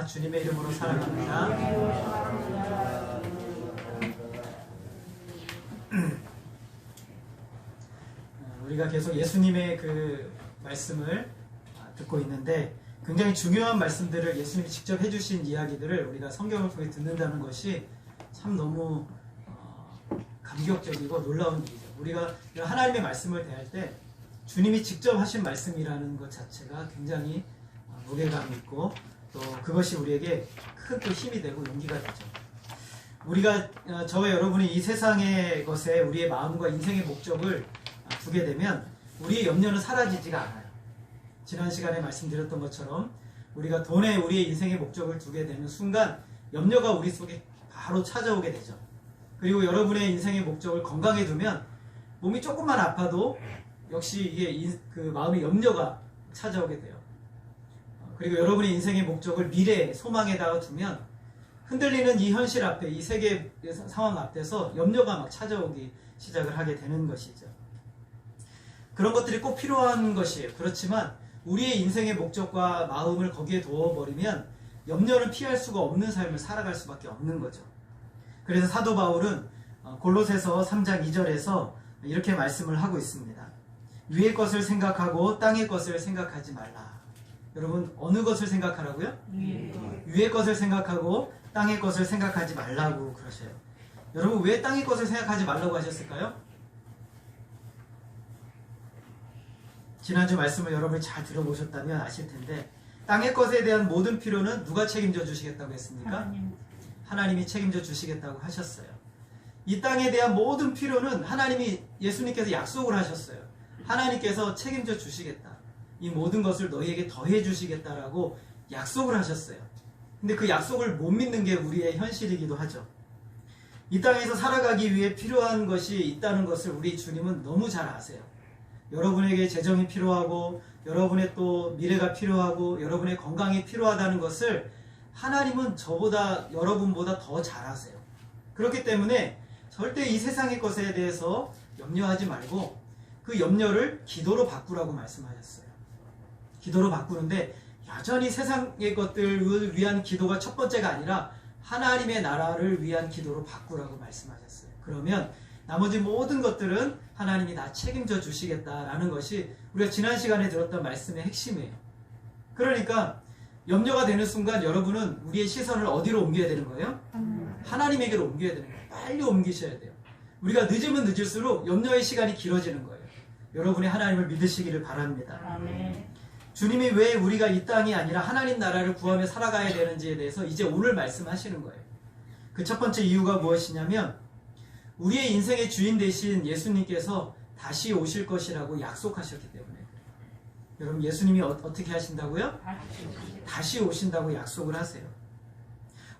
주님의 이름으로 사랑합니다. 우리가 계속 예수님의 그 말씀을 듣고 있는데 굉장히 중요한 말씀들을 예수님이 직접 해주신 이야기들을 우리가 성경을 통해 듣는다는 것이 참 너무 감격적이고 놀라운 일이죠. 우리가 하나님의 말씀을 대할 때 주님이 직접 하신 말씀이라는 것 자체가 굉장히 무게감이 있고 또 그것이 우리에게 큰 또 힘이 되고 용기가 되죠. 우리가 저와 여러분이 이 세상의 것에 우리의 마음과 인생의 목적을 두게 되면 우리의 염려는 사라지지가 않아요. 지난 시간에 말씀드렸던 것처럼 우리가 돈에 우리의 인생의 목적을 두게 되는 순간 염려가 우리 속에 바로 찾아오게 되죠. 그리고 여러분의 인생의 목적을 건강에 두면 몸이 조금만 아파도 역시 이게 그 마음의 염려가 찾아오게 돼요. 그리고 여러분의 인생의 목적을 미래, 소망에다가 두면 흔들리는 이 현실 앞에, 이 세계 상황 앞에서 염려가 막 찾아오기 시작을 하게 되는 것이죠. 그런 것들이 꼭 필요한 것이에요. 그렇지만 우리의 인생의 목적과 마음을 거기에 두어버리면 염려는 피할 수가 없는 삶을 살아갈 수밖에 없는 거죠. 그래서 사도 바울은 골로새서 3장 2절에서 이렇게 말씀을 하고 있습니다. 위의 것을 생각하고 땅의 것을 생각하지 말라. 여러분 어느 것을 생각하라고요? 위의 것을 생각하고 땅의 것을 생각하지 말라고 그러셔요. 여러분 왜 땅의 것을 생각하지 말라고 하셨을까요? 지난주 말씀을 여러분이 잘 들어보셨다면 아실 텐데 땅의 것에 대한 모든 필요는 누가 책임져 주시겠다고 했습니까? 하나님이 책임져 주시겠다고 하셨어요. 이 땅에 대한 모든 필요는 하나님이 예수님께서 약속을 하셨어요. 하나님께서 책임져 주시겠다. 이 모든 것을 너희에게 더해 주시겠다라고 약속을 하셨어요. 근데 그 약속을 못 믿는 게 우리의 현실이기도 하죠. 이 땅에서 살아가기 위해 필요한 것이 있다는 것을 우리 주님은 너무 잘 아세요. 여러분에게 재정이 필요하고 여러분의 또 미래가 필요하고 여러분의 건강이 필요하다는 것을 하나님은 저보다 여러분보다 더 잘 아세요. 그렇기 때문에 절대 이 세상의 것에 대해서 염려하지 말고 그 염려를 기도로 말씀하셨어요. 기도로 바꾸는데 여전히 세상의 것들을 위한 기도가 첫 번째가 아니라 하나님의 나라를 위한 기도로 바꾸라고 말씀하셨어요. 그러면 나머지 모든 것들은 하나님이 다 책임져 주시겠다라는 것이 우리가 지난 시간에 들었던 말씀의 핵심이에요. 그러니까 염려가 되는 순간 여러분은 우리의 시선을 어디로 옮겨야 되는 거예요? 하나님에게로 옮겨야 되는 거예요. 빨리 옮기셔야 돼요. 우리가 늦으면 늦을수록 염려의 시간이 길어지는 거예요. 여러분이 하나님을 믿으시기를 바랍니다. 아멘. 주님이 왜 우리가 이 땅이 아니라 하나님 나라를 구하며 살아가야 되는지에 대해서 이제 오늘 말씀하시는 거예요. 그 첫 번째 이유가 무엇이냐면 우리의 인생의 주인 되신 예수님께서 다시 오실 것이라고 약속하셨기 때문에 그래요. 여러분 예수님이 어떻게 하신다고요? 다시 오신다고 약속을 하세요.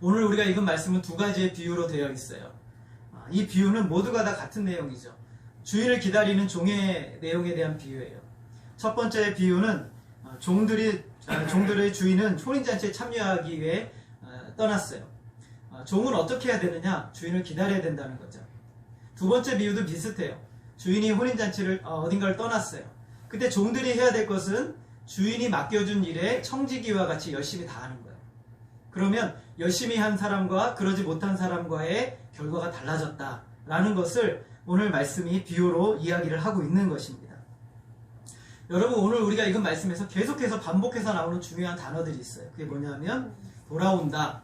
오늘 우리가 읽은 말씀은 두 가지의 비유로 되어 있어요. 이 비유는 모두가 다 같은 내용이죠. 주인을 기다리는 종의 내용에 대한 비유예요. 첫 번째 비유는 종들의 주인은 혼인잔치에 참여하기 위해 떠났어요. 종은 어떻게 해야 되느냐? 주인을 기다려야 된다는 거죠. 두 번째 비유도 비슷해요. 주인이 혼인잔치를 어딘가를 떠났어요. 그때 종들이 해야 될 것은 주인이 맡겨준 일에 청지기와 같이 열심히 다하는 거예요. 그러면 열심히 한 사람과 그러지 못한 사람과의 결과가 달라졌다라는 것을 오늘 말씀이 비유로 이야기를 하고 있는 것입니다. 여러분 오늘 우리가 읽은 말씀에서 계속해서 반복해서 나오는 중요한 단어들이 있어요. 그게 뭐냐면 돌아온다,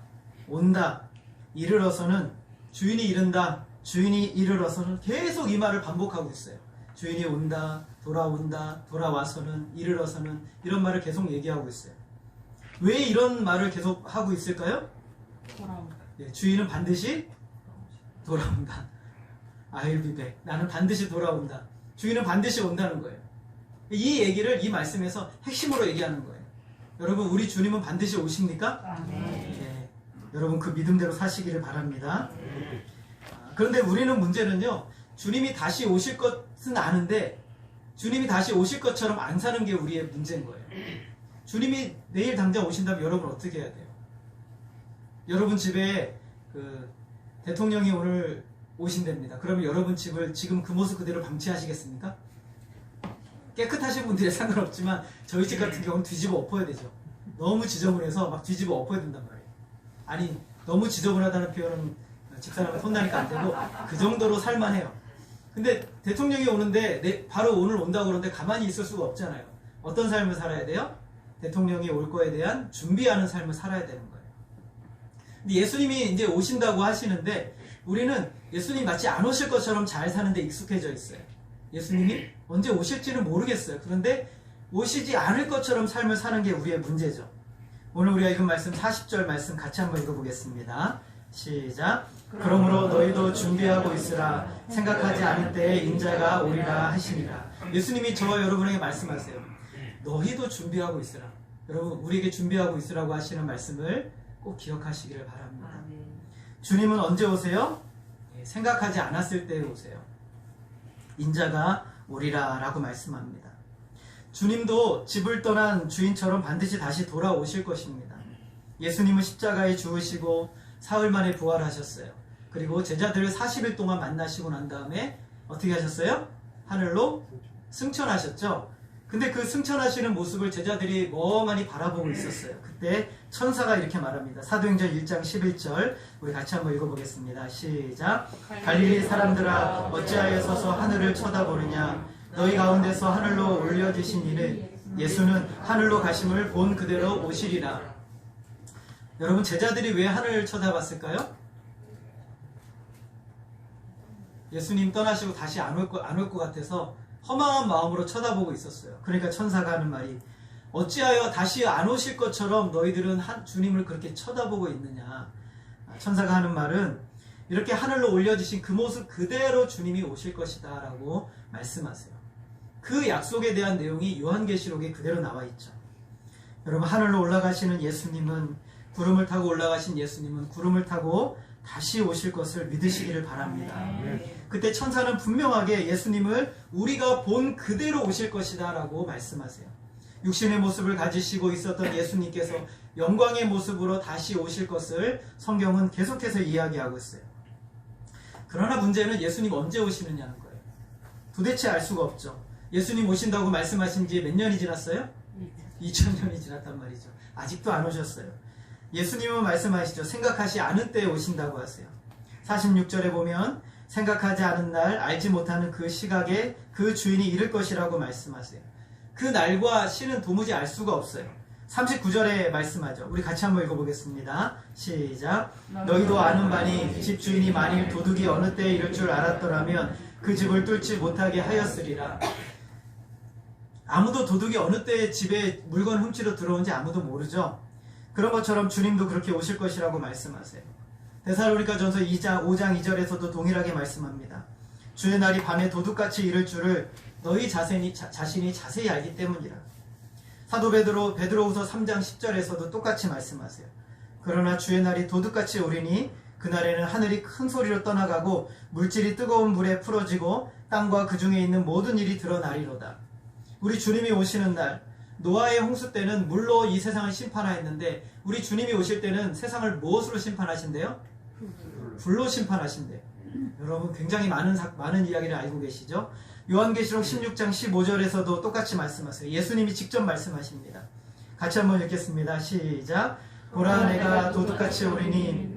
온다, 이르러서는, 주인이 이른다, 주인이 이르러서는 계속 이 말을 반복하고 있어요. 주인이 온다, 돌아온다, 돌아와서는, 이르러서는 이런 말을 계속 얘기하고 있어요. 왜 이런 말을 계속 하고 있을까요? 돌아온다. 주인은 반드시 돌아온다. I'll be back. 나는 반드시 돌아온다. 주인은 반드시 온다는 거예요. 이 얘기를 이 말씀에서 핵심으로 얘기하는 거예요. 여러분 우리 주님은 반드시 오십니까? 네. 여러분 그 믿음대로 사시기를 바랍니다. 그런데 우리는 문제는요, 주님이 다시 오실 것은 아는데 주님이 다시 오실 것처럼 안 사는 게 우리의 문제인 거예요. 주님이 내일 당장 오신다면 여러분 어떻게 해야 돼요? 여러분 집에 대통령이 오늘 오신답니다. 그러면 여러분 집을 지금 그 모습 그대로 방치하시겠습니까? 깨끗하신 분들이 상관없지만 저희 집 같은 경우는 뒤집어 엎어야 되죠. 너무 지저분해서 막 뒤집어 엎어야 된단 말이에요. 아니, 너무 지저분하다는 표현은 집사람한테 혼나니까 안 되고 그 정도로 살만해요. 근데 대통령이 오는데 바로 오늘 온다고 그러는데 가만히 있을 수가 없잖아요. 어떤 삶을 살아야 돼요? 대통령이 올 거에 대한 준비하는 삶을 살아야 되는 거예요. 근데 예수님이 이제 오신다고 하시는데 우리는 예수님 마치 안 오실 것처럼 잘 사는데 익숙해져 있어요. 예수님이 언제 오실지는 모르겠어요. 그런데 오시지 않을 것처럼 삶을 사는 게 우리의 문제죠. 오늘 우리가 읽은 말씀 40절 말씀 같이 한번 읽어보겠습니다. 시작. 그러므로 너희도 준비하고 있으라. 생각하지 않을 때에 인자가 오리라 하시니라. 예수님이 저와 여러분에게 말씀하세요. 너희도 준비하고 있으라. 여러분, 우리에게 준비하고 있으라고 하시는 말씀을 꼭 기억하시기를 바랍니다. 주님은 언제 오세요? 생각하지 않았을 때에 오세요. 인자가 오리라 라고 말씀합니다. 주님도 집을 떠난 주인처럼 반드시 다시 돌아오실 것입니다. 예수님은 십자가에 죽으시고 사흘 만에 부활하셨어요. 그리고 제자들을 40일 동안 만나시고 난 다음에 어떻게 하셨어요? 하늘로 승천하셨죠. 근데 그 승천하시는 모습을 제자들이 멍하니 바라보고 있었어요. 그때 천사가 이렇게 말합니다. 사도행전 1장 11절 우리 같이 한번 읽어보겠습니다. 시작. 갈릴리 사람들아 어찌하여 서서 하늘을 쳐다보느냐. 너희 가운데서 하늘로 올려지신 이는 예수는 하늘로 가심을 본 그대로 오시리라. 여러분, 제자들이 왜 하늘을 쳐다봤을까요? 예수님 떠나시고 다시 안 올 것 같아서 허망한 마음으로 쳐다보고 있었어요. 그러니까 천사가 하는 말이 어찌하여 다시 안 오실 것처럼 너희들은 주님을 그렇게 쳐다보고 있느냐. 천사가 하는 말은 이렇게 하늘로 올려주신 그 모습 그대로 주님이 오실 것이다 라고 말씀하세요. 그 약속에 대한 내용이 요한계시록에 그대로 나와 있죠. 여러분, 하늘로 올라가시는 예수님은 구름을 타고 올라가신 예수님은 구름을 타고 다시 오실 것을 믿으시기를 바랍니다. 그때 천사는 분명하게 예수님을 우리가 본 그대로 오실 것이다 라고 말씀하세요. 육신의 모습을 가지시고 있었던 예수님께서 영광의 모습으로 다시 오실 것을 성경은 계속해서 이야기하고 있어요. 그러나 문제는 예수님 언제 오시느냐는 거예요. 도대체 알 수가 없죠. 예수님 오신다고 말씀하신 지 몇 년이 지났어요? 2000년이 지났단 말이죠. 아직도 안 오셨어요. 예수님은 말씀하시죠. 생각하지 않은 때에 오신다고 하세요. 46절에 보면 생각하지 않은 날, 알지 못하는 그 시각에 그 주인이 이를 것이라고 말씀하세요. 그 날과 시는 도무지 알 수가 없어요. 39절에 말씀하죠. 우리 같이 한번 읽어보겠습니다. 시작. 너희도 아는 바니 집주인이 만일 도둑이 어느 때에 이를 줄 알았더라면 그 집을 뚫지 못하게 하였으리라. 아무도 도둑이 어느 때에 집에 물건 훔치러 들어온지 아무도 모르죠. 그런 것처럼 주님도 그렇게 오실 것이라고 말씀하세요. 데살로니가전서 5장 2절에서도 동일하게 말씀합니다. 주의 날이 밤에 도둑같이 이를 줄을 너희 자신이 자세히 알기 때문이라. 사도 베드로후서 3장 10절에서도 똑같이 말씀하세요. 그러나 주의 날이 도둑같이 오리니 그날에는 하늘이 큰 소리로 떠나가고 물질이 뜨거운 불에 풀어지고 땅과 그 중에 있는 모든 일이 드러나리로다. 우리 주님이 오시는 날, 노아의 홍수 때는 물로 이 세상을 심판하였는데 우리 주님이 오실 때는 세상을 무엇으로 심판하신대요? 불로 심판하신대요. 여러분, 굉장히 많은 이야기를 알고 계시죠? 요한계시록 16장 15절에서도 똑같이 말씀하세요. 예수님이 직접 말씀하십니다. 같이 한번 읽겠습니다. 시작. 보라, 내가 도둑같이 오리니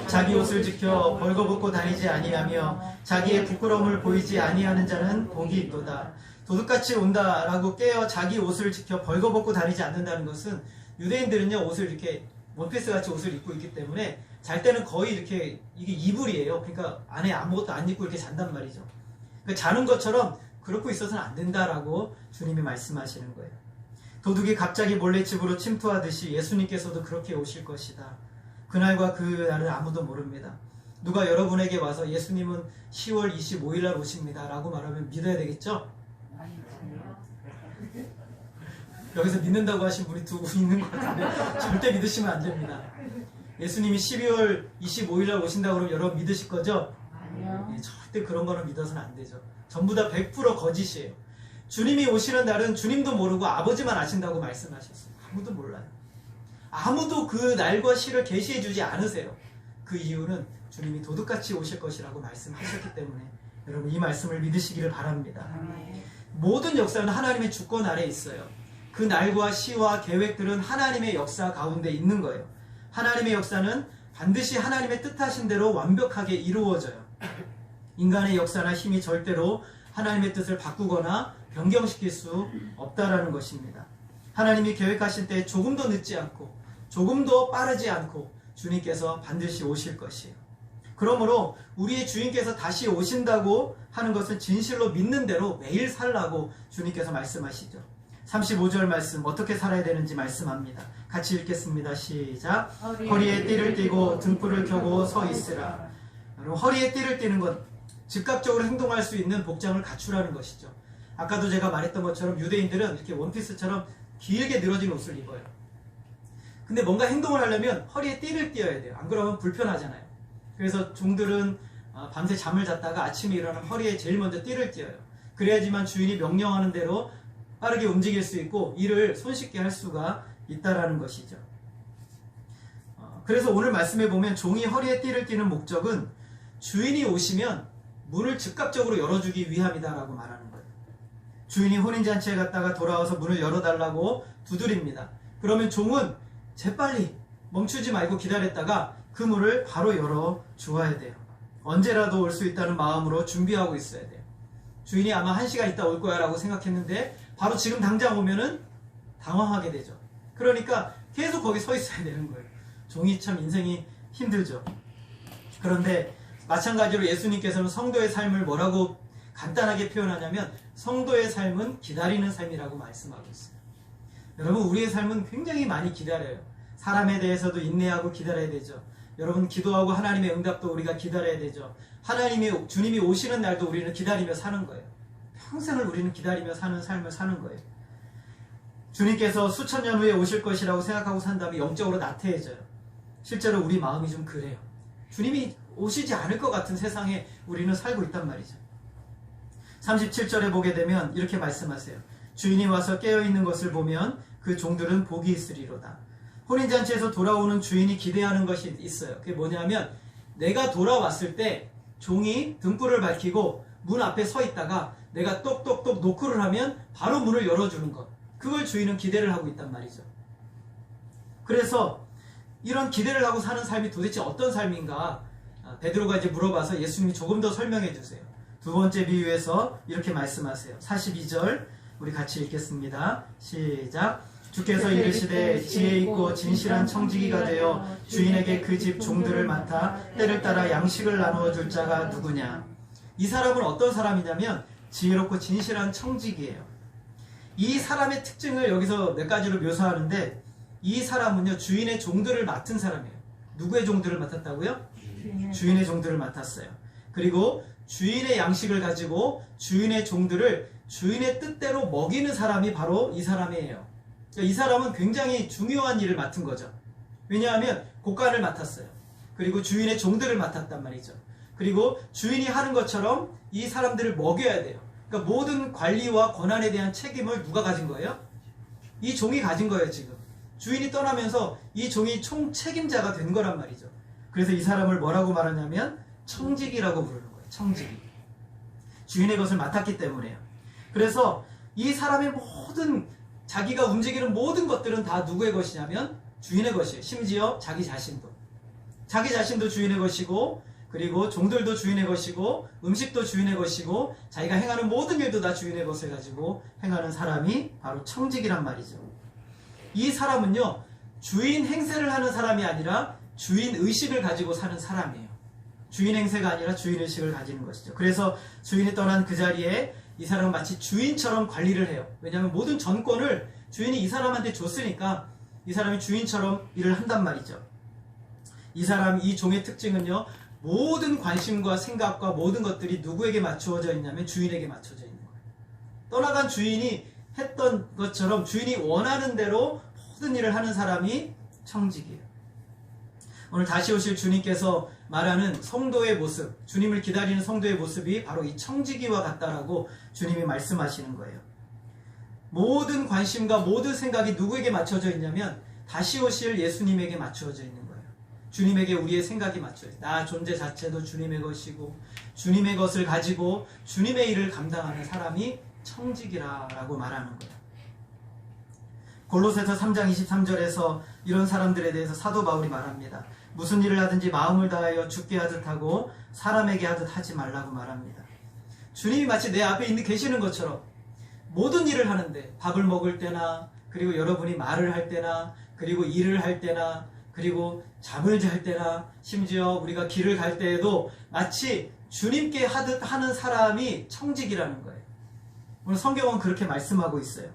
자기 옷을 지켜 벌거벗고 다니지 아니하며 자기의 부끄러움을 보이지 아니하는 자는 복이 있도다. 도둑같이 온다라고 깨어 자기 옷을 지켜 벌거벗고 다니지 않는다는 것은 유대인들은요, 옷을 이렇게 원피스같이 옷을 입고 있기 때문에 잘 때는 거의 이렇게 이게 이불이에요. 그러니까 안에 아무것도 안 입고 이렇게 잔단 말이죠. 그러니까 자는 것처럼 그렇고 있어서는 안 된다라고 주님이 말씀하시는 거예요. 도둑이 갑자기 몰래 집으로 침투하듯이 예수님께서도 그렇게 오실 것이다. 그날과 그날은 아무도 모릅니다. 누가 여러분에게 와서 예수님은 10월 25일 날 오십니다 라고 말하면 믿어야 되겠죠? 여기서 믿는다고 하신 분이 두 분 있는 것 같은데 절대 믿으시면 안 됩니다. 예수님이 12월 25일 날 오신다고 그러면 여러분 믿으실 거죠? 아니요. 네, 절대 그런 거는 믿어서는 안 되죠. 전부 다 100% 거짓이에요. 주님이 오시는 날은 주님도 모르고 아버지만 아신다고 말씀하셨어요. 아무도 몰라요. 아무도 그 날과 시를 계시해 주지 않으세요. 그 이유는 주님이 도둑같이 오실 것이라고 말씀하셨기 때문에 여러분, 이 말씀을 믿으시기를 바랍니다. 모든 역사는 하나님의 주권 아래에 있어요. 그 날과 시와 계획들은 하나님의 역사 가운데 있는 거예요. 하나님의 역사는 반드시 하나님의 뜻하신 대로 완벽하게 이루어져요. 인간의 역사나 힘이 절대로 하나님의 뜻을 바꾸거나 변경시킬 수 없다라는 것입니다. 하나님이 계획하실 때 조금도 늦지 않고 조금도 빠르지 않고 주님께서 반드시 오실 것이에요. 그러므로 우리의 주인께서 다시 오신다고 하는 것은 진실로 믿는 대로 매일 살라고 주님께서 말씀하시죠. 35절 말씀 어떻게 살아야 되는지 말씀합니다. 같이 읽겠습니다. 시작. 허리에 띠를 띠고 등불을 켜고 서 있으라. 여러분, 허리에 띠를 띠는 것, 즉각적으로 행동할 수 있는 복장을 갖추라는 것이죠. 아까도 제가 말했던 것처럼 유대인들은 이렇게 원피스처럼 길게 늘어진 옷을 입어요. 근데 뭔가 행동을 하려면 허리에 띠를 띠어야 돼요. 안 그러면 불편하잖아요. 그래서 종들은 밤새 잠을 잤다가 아침에 일어나면 허리에 제일 먼저 띠를 띠어요. 그래야지만 주인이 명령하는 대로 빠르게 움직일 수 있고 일을 손쉽게 할 수가 있다라는 것이죠. 그래서 오늘 말씀에 보면 종이 허리에 띠를 띠는 목적은 주인이 오시면 문을 즉각적으로 열어주기 위함이다라고 말하는 거예요. 주인이 혼인잔치에 갔다가 돌아와서 문을 열어달라고 두드립니다. 그러면 종은 재빨리 멈추지 말고 기다렸다가 그 문을 바로 열어주어야 돼요. 언제라도 올 수 있다는 마음으로 준비하고 있어야 돼요. 주인이 아마 1시간 있다 올 거야 라고 생각했는데 바로 지금 당장 오면은 당황하게 되죠. 그러니까 계속 거기 서 있어야 되는 거예요. 종이 참 인생이 힘들죠. 그런데 마찬가지로 예수님께서는 성도의 삶을 뭐라고 간단하게 표현하냐면 성도의 삶은 기다리는 삶이라고 말씀하고 있어요. 여러분, 우리의 삶은 굉장히 많이 기다려요. 사람에 대해서도 인내하고 기다려야 되죠. 여러분, 기도하고 하나님의 응답도 우리가 기다려야 되죠. 주님이 오시는 날도 우리는 기다리며 사는 거예요. 평생을 우리는 기다리며 사는 삶을 사는 거예요. 주님께서 수천 년 후에 오실 것이라고 생각하고 산다면 영적으로 나태해져요. 실제로 우리 마음이 좀 그래요. 주님이 오시지 않을 것 같은 세상에 우리는 살고 있단 말이죠. 37절에 보게 되면 이렇게 말씀하세요. 주인이 와서 깨어있는 것을 보면 그 종들은 복이 있으리로다. 혼인잔치에서 돌아오는 주인이 기대하는 것이 있어요. 그게 뭐냐면 내가 돌아왔을 때 종이 등불을 밝히고 문 앞에 서 있다가 내가 똑똑똑 노크를 하면 바로 문을 열어주는 것. 그걸 주인은 기대를 하고 있단 말이죠. 그래서 이런 기대를 하고 사는 삶이 도대체 어떤 삶인가 베드로가 이제 물어봐서 예수님이 조금 더 설명해 주세요. 두 번째 비유에서 이렇게 말씀하세요. 42절 우리 같이 읽겠습니다. 시작. 주께서 이르시되 지혜 있고 진실한 청지기가 되어 주인에게 그 집 종들을 맡아 때를 따라 양식을 나누어 줄 자가 누구냐. 이 사람은 어떤 사람이냐면 지혜롭고 진실한 청지기예요. 이 사람의 특징을 여기서 몇 가지로 묘사하는데 이 사람은요 주인의 종들을 맡은 사람이에요. 누구의 종들을 맡았다고요? 주인의 종들을 맡았어요. 그리고 주인의 양식을 가지고 주인의 종들을 주인의 뜻대로 먹이는 사람이 바로 이 사람이에요. 그러니까 이 사람은 굉장히 중요한 일을 맡은 거죠. 왜냐하면 곡간을 맡았어요. 그리고 주인의 종들을 맡았단 말이죠. 그리고 주인이 하는 것처럼 이 사람들을 먹여야 돼요. 그러니까 모든 관리와 권한에 대한 책임을 누가 가진 거예요? 이 종이 가진 거예요. 지금 주인이 떠나면서 이 종이 총책임자가 된 거란 말이죠. 그래서 이 사람을 뭐라고 말하냐면 청지기라고 부르는 거예요. 청지기. 주인의 것을 맡았기 때문에요. 그래서 이 사람의 모든 자기가 움직이는 모든 것들은 다 누구의 것이냐면 주인의 것이에요. 심지어 자기 자신도 주인의 것이고, 그리고 종들도 주인의 것이고, 음식도 주인의 것이고, 자기가 행하는 모든 일도 다 주인의 것을 가지고 행하는 사람이 바로 청지기란 말이죠. 이 사람은요 주인 행세를 하는 사람이 아니라 주인 의식을 가지고 사는 사람이에요. 주인 행세가 아니라 주인 의식을 가지는 것이죠. 그래서 주인이 떠난 그 자리에 이 사람은 마치 주인처럼 관리를 해요. 왜냐하면 모든 전권을 주인이 이 사람한테 줬으니까 이 사람이 주인처럼 일을 한단 말이죠. 이 종의 특징은요 모든 관심과 생각과 모든 것들이 누구에게 맞추어져 있냐면 주인에게 맞춰져 있는 거예요. 떠나간 주인이 했던 것처럼 주인이 원하는 대로 모든 일을 하는 사람이 청지기예요. 오늘 다시 오실 주님께서 말하는 성도의 모습, 주님을 기다리는 성도의 모습이 바로 이 청지기와 같다라고 주님이 말씀하시는 거예요. 모든 관심과 모든 생각이 누구에게 맞춰져 있냐면 다시 오실 예수님에게 맞춰져 있는 거예요. 주님에게 우리의 생각이 맞춰져 있어요. 나 존재 자체도 주님의 것이고 주님의 것을 가지고 주님의 일을 감당하는 사람이 청지기라고 말하는 거예요. 골로새서 3장 23절에서 이런 사람들에 대해서 사도 바울이 말합니다. 무슨 일을 하든지 마음을 다하여 주께 하듯 하고 사람에게 하듯 하지 말라고 말합니다. 주님이 마치 내 앞에 계시는 것처럼 모든 일을 하는데, 밥을 먹을 때나, 그리고 여러분이 말을 할 때나, 그리고 일을 할 때나, 그리고 잠을 잘 때나, 심지어 우리가 길을 갈 때에도 마치 주님께 하듯 하는 사람이 청직이라는 거예요. 오늘 성경은 그렇게 말씀하고 있어요.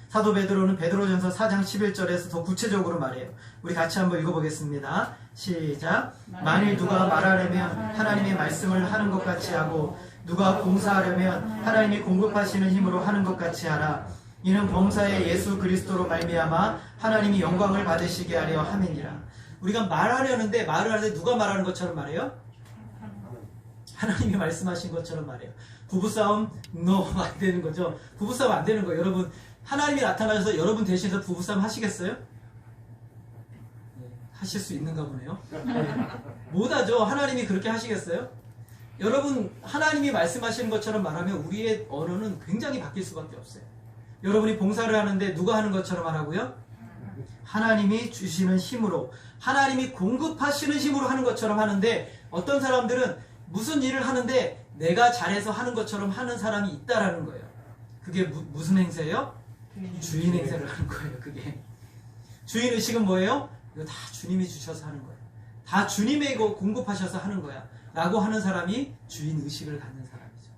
사도 베드로는 베드로전서 4장 11절에서 더 구체적으로 말해요. 우리 같이 한번 읽어보겠습니다. 시작. 만일 누가 말하려면 하나님의 말씀을 하는 것 같이 하고, 누가 봉사하려면 하나님이 공급하시는 힘으로 하는 것 같이 하라. 이는 범사의 예수 그리스도로 말미암아 하나님이 영광을 받으시게 하려 함이니라. 우리가 말하려는데, 말을 할 때 누가 말하는 것처럼 말해요? 하나님이 말씀하신 것처럼 말해요. 부부싸움 안 되는 거죠. 부부싸움 안 되는 거예요. 여러분, 하나님이 나타나셔서 여러분 대신해서 부부싸움 하시겠어요? 네, 하실 수 있는가 보네요. 네. 못하죠. 하나님이 그렇게 하시겠어요? 여러분, 하나님이 말씀하시는 것처럼 말하면 우리의 언어는 굉장히 바뀔 수밖에 없어요. 여러분이 봉사를 하는데 누가 하는 것처럼 하라고요? 하나님이 주시는 힘으로, 하나님이 공급하시는 힘으로 하는 것처럼 하는데, 어떤 사람들은 무슨 일을 하는데 내가 잘해서 하는 것처럼 하는 사람이 있다라는 거예요. 그게 무슨 행세예요? 주인 행세를 하는 거예요. 그게 주인 의식은 뭐예요? 이거 다 주님이 주셔서 하는 거예요. 다 주님의 거 공급하셔서 하는 거야 라고 하는 사람이 주인 의식을 갖는 사람이죠.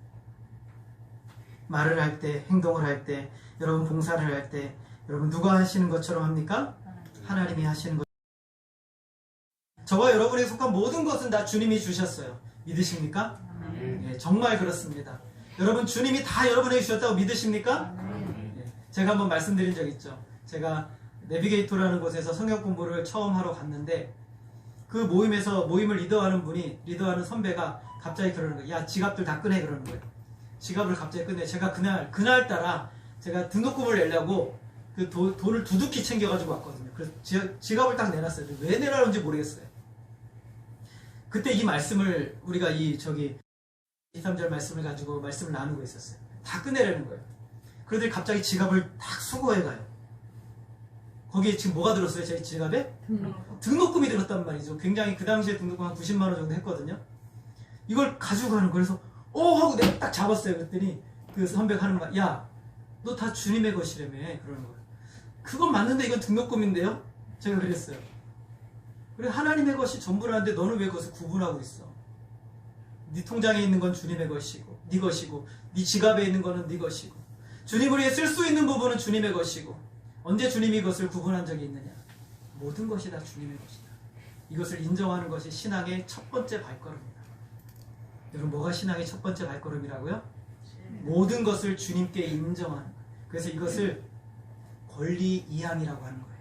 말을 할 때, 행동을 할 때, 여러분 봉사를 할 때, 여러분 누가 하시는 것처럼 합니까? 하나님이 하시는 것. 저와 여러분에게 속한 모든 것은 다 주님이 주셨어요. 믿으십니까? 네, 정말 그렇습니다. 여러분, 주님이 다 여러분에게 주셨다고 믿으십니까? 네, 제가 한번 말씀드린 적 있죠. 제가 내비게이터라는 곳에서 성경 공부를 처음 하러 갔는데, 그 모임을 리더하는 선배가 갑자기 그러는 거예요. 야, 지갑들 다 꺼내, 그러는 거예요. 지갑을 갑자기 꺼내. 제가 그날따라 제가 등록금을 내려고 그 돈을 두둑히 챙겨가지고 왔거든요. 그래서 지갑을 딱 내놨어요. 왜 내라는지 모르겠어요. 그때 이 말씀을 우리가 23절 말씀을 가지고 말씀을 나누고 있었어요. 다 끝내려는 거예요. 그러더니 갑자기 지갑을 딱 수거해 가요. 거기에 지금 뭐가 들었어요? 제 지갑에? 등록금이 들었단 말이죠. 굉장히 그 당시에 등록금 한 90만 원 정도 했거든요. 이걸 가지고 가는 거예요. 그래서 하고 내가 딱 잡았어요. 그랬더니 그 선배가 하는 말, 야, 너 다 주님의 것이라며, 그러는 거예요. 그건 맞는데 이건 등록금인데요? 제가 그랬어요. 그래, 하나님의 것이 전부라는데 너는 왜 그것을 구분하고 있어? 네 통장에 있는 건 주님의 것이고, 네 것이고, 네 지갑에 있는 거는 네 것이고, 주님을 위해 쓸 수 있는 부분은 주님의 것이고, 언제 주님이 이것을 구분한 적이 있느냐? 모든 것이 다 주님의 것이다. 이것을 인정하는 것이 신앙의 첫 번째 발걸음이다. 여러분, 뭐가 신앙의 첫 번째 발걸음이라고요? 모든 것을 주님께 인정하는 거예요. 그래서 이것을 권리 이양이라고 하는 거예요.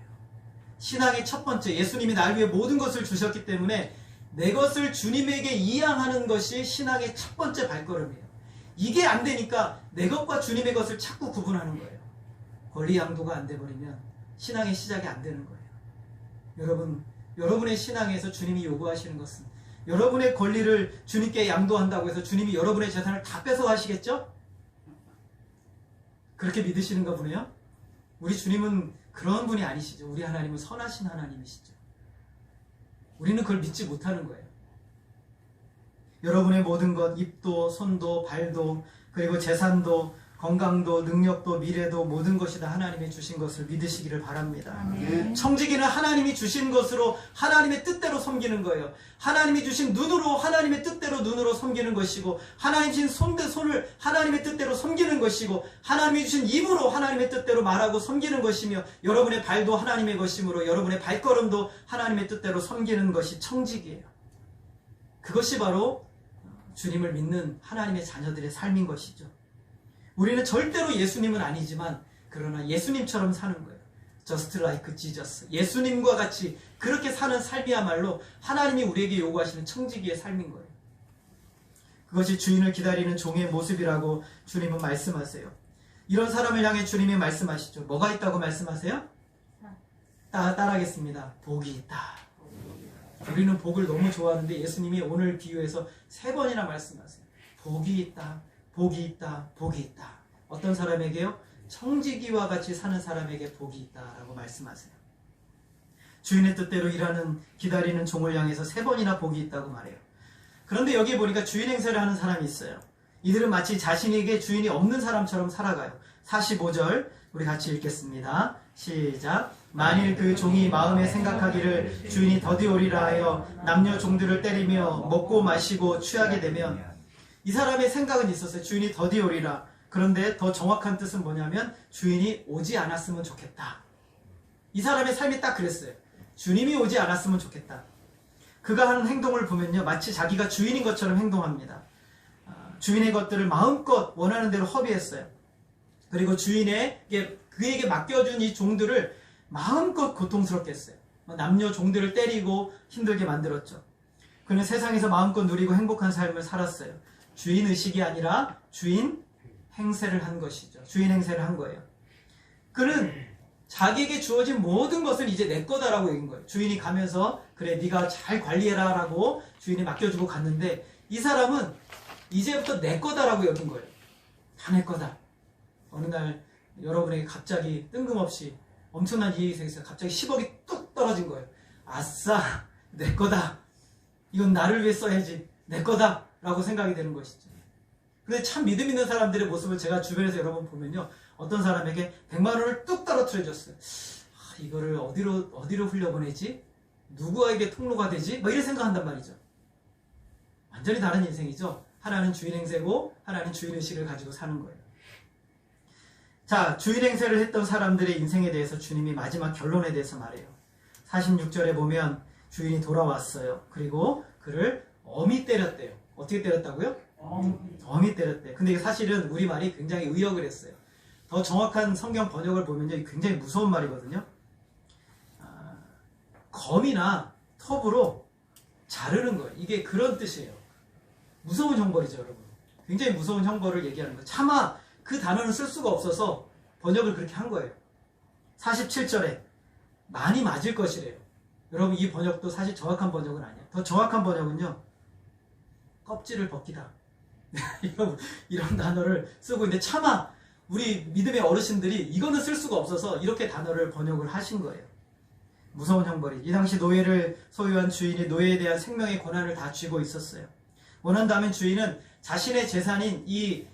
신앙의 첫 번째, 예수님이 날 위해 모든 것을 주셨기 때문에 내 것을 주님에게 이양하는 것이 신앙의 첫 번째 발걸음이에요. 이게 안 되니까 내 것과 주님의 것을 자꾸 구분하는 거예요. 권리 양도가 안 돼버리면 신앙의 시작이 안 되는 거예요. 여러분의 신앙에서 주님이 요구하시는 것은, 여러분의 권리를 주님께 양도한다고 해서 주님이 여러분의 재산을 다 뺏어가시겠죠? 그렇게 믿으시는가 보네요. 우리 주님은 그런 분이 아니시죠. 우리 하나님은 선하신 하나님이시죠. 우리는 그걸 믿지 못하는 거예요. 여러분의 모든 것, 입도, 손도, 발도, 그리고 재산도, 건강도, 능력도, 미래도 모든 것이 다 하나님이 주신 것을 믿으시기를 바랍니다. 네. 청지기는 하나님이 주신 것으로 하나님의 뜻대로 섬기는 거예요. 하나님이 주신 눈으로 하나님의 뜻대로 눈으로 섬기는 것이고, 하나님이 주신 손을 하나님의 뜻대로 섬기는 것이고, 하나님이 주신 입으로 하나님의 뜻대로 말하고 섬기는 것이며, 여러분의 발도 하나님의 것이므로 여러분의 발걸음도 하나님의 뜻대로 섬기는 것이 청지기예요. 그것이 바로 주님을 믿는 하나님의 자녀들의 삶인 것이죠. 우리는 절대로 예수님은 아니지만 그러나 예수님처럼 사는 거예요. Just like Jesus. 예수님과 같이 그렇게 사는 삶이야말로 하나님이 우리에게 요구하시는 청지기의 삶인 거예요. 그것이 주인을 기다리는 종의 모습이라고 주님은 말씀하세요. 이런 사람을 향해 주님이 말씀하시죠. 뭐가 있다고 말씀하세요? 따라하겠습니다. 복이 있다. 우리는 복을 너무 좋아하는데 예수님이 오늘 비유해서 3번이나 말씀하세요. 복이 있다. 복이 있다. 복이 있다. 어떤 사람에게요? 청지기와 같이 사는 사람에게 복이 있다라고 말씀하세요. 주인의 뜻대로 일하는 기다리는 종을 향해서 3번이나 복이 있다고 말해요. 그런데 여기 보니까 주인 행세를 하는 사람이 있어요. 이들은 마치 자신에게 주인이 없는 사람처럼 살아가요. 45절 우리 같이 읽겠습니다. 시작. 만일 그 종이 마음에 생각하기를 주인이 더디오리라 하여 남녀 종들을 때리며 먹고 마시고 취하게 되면, 이 사람의 생각은 있었어요. 주인이 더디오리라. 그런데 더 정확한 뜻은 뭐냐면 주인이 오지 않았으면 좋겠다. 이 사람의 삶이 딱 그랬어요. 주님이 오지 않았으면 좋겠다. 그가 하는 행동을 보면요, 마치 자기가 주인인 것처럼 행동합니다. 주인의 것들을 마음껏 원하는 대로 허비했어요. 그리고 그에게 맡겨준 이 종들을 마음껏 고통스럽게 했어요. 남녀 종들을 때리고 힘들게 만들었죠. 그는 세상에서 마음껏 누리고 행복한 삶을 살았어요. 주인 의식이 아니라 주인 행세를 한 것이죠. 주인 행세를 한 거예요. 그는 자기에게 주어진 모든 것을 이제 내 거다라고 여긴 거예요. 주인이 가면서 그래 네가 잘 관리해라 라고 주인이 맡겨주고 갔는데, 이 사람은 이제부터 내 거다라고 여긴 거예요. 다 내 거다. 어느 날 여러분에게 갑자기 뜬금없이 엄청난 이익이 생겨서 갑자기 10억이 뚝 떨어진 거예요. 아싸, 내 거다. 이건 나를 위해 써야지. 내 거다 라고 생각이 되는 것이죠. 근데 참 믿음 있는 사람들의 모습을 제가 주변에서 여러 번 보면요, 어떤 사람에게 100만 원을 뚝 떨어뜨려 줬어요. 이거를 어디로 흘려보내지? 누구에게 통로가 되지? 뭐 이런 생각한단 말이죠. 완전히 다른 인생이죠. 하나는 주인 행세고 하나는 주인 의식을 가지고 사는 거예요. 자, 주인 행세를 했던 사람들의 인생에 대해서 주님이 마지막 결론에 대해서 말해요. 46절에 보면 주인이 돌아왔어요. 그리고 그를 엄히 때렸대요. 어떻게 때렸다고요? 엄히 때렸대. 근데 사실은 우리말이 굉장히 의역을 했어요. 더 정확한 성경 번역을 보면요, 굉장히 무서운 말이거든요. 검이나 톱으로 자르는 거예요. 이게 그런 뜻이에요. 무서운 형벌이죠, 여러분. 굉장히 무서운 형벌을 얘기하는 거예요. 차마 그 단어는 쓸 수가 없어서 번역을 그렇게 한 거예요. 47절에 많이 맞을 것이래요. 여러분, 이 번역도 사실 정확한 번역은 아니에요. 더 정확한 번역은요, 껍질을 벗기다. 이런 단어를 쓰고 있는데, 차마 우리 믿음의 어르신들이 이거는 쓸 수가 없어서 이렇게 단어를 번역을 하신 거예요. 무서운 형벌이. 이 당시 노예를 소유한 주인이 노예에 대한 생명의 권한을 다 쥐고 있었어요. 원한다면 주인은 자신의 재산인 이